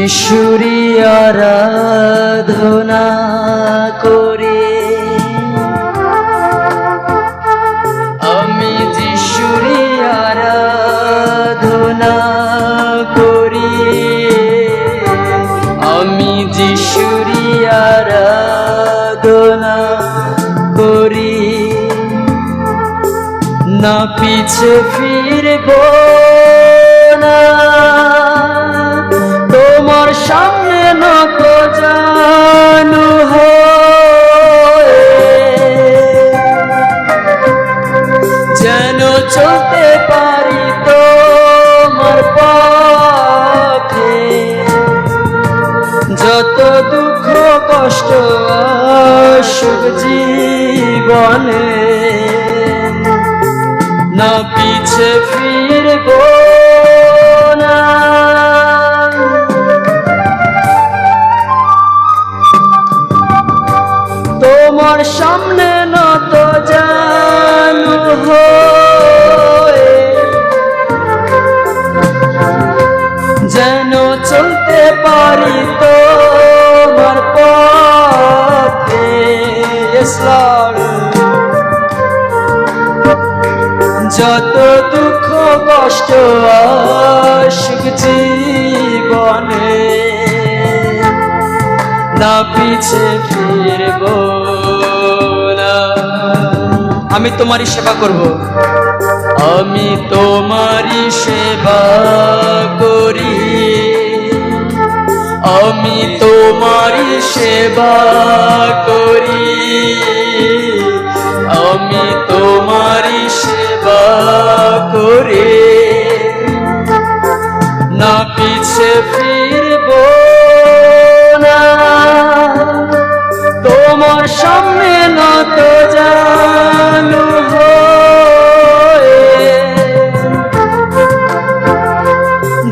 যিশুরি আরাধনা করি, আমি যিশুরি আরাধনা করি, আমি যিশুরি আরাধনা করি। না পিছে ফিরব না, তোমার সামনে নত জানু হয়ে, যেন চলতে পারি তোমার পথে। যত দুঃখ কষ্ট আসুক জীবনে, না পিছে ফিরব না। তোমার সামনে নত জানু হয়ে, যেন চলতে পারি তোমার পথে। Yes, Lord. যত দুঃখ কষ্ট আসুক জীবনে, না পিছে ফিরব না। আমি তোমারই সেবা করব, আমি তোমারই সেবা করি, আমি তোমারই সেবা করি, আমি তোমারই সেবা করি। না পিছে ফিরব না, তোমার সামনে নত জানু হয়ে,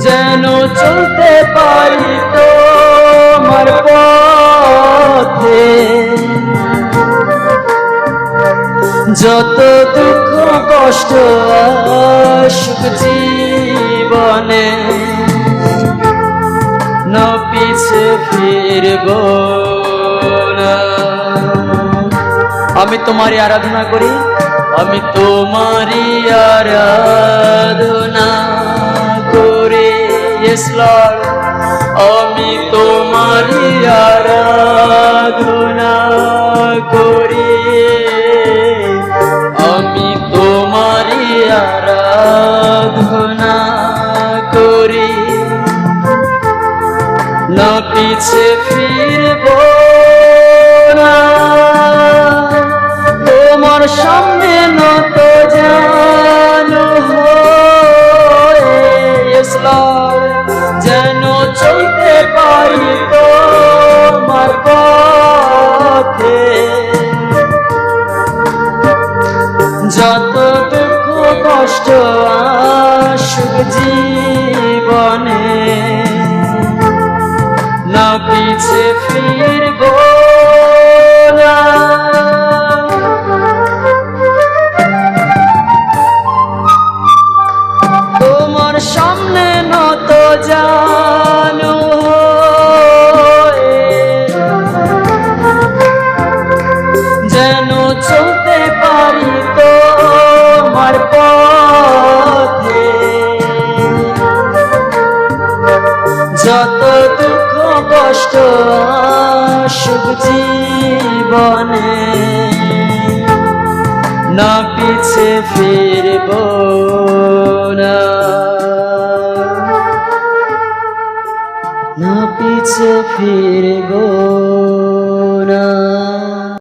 যেন চলতে পারি তোমার পথে। যত দুঃখ কষ্ট আসুক জীবনে, না পিছে ফিরব না। আমি তোমারই আরাধনা করি, আমি তোমারই আরাধনা করি। Yes, Lord. আমি তোমারই আরাধনা করি, আমি তোমারই আরাধনা করি। না পিছে ফিরব না, তোমার সামনে নত জানু হয়ে। Yes, Lord. যেন চলতে পারি তোমার পথে। যত দুঃখ কষ্ট আসুক জীবনে, না পিছে ফিরব না। তোমার সামনে নত জানু হয়ে, যেন চলতে পারি তোমার পথে। যত দুঃখ কষ্ট আসুক জীবনে, না পিছে ফিরব না, না পিছে ফিরব না।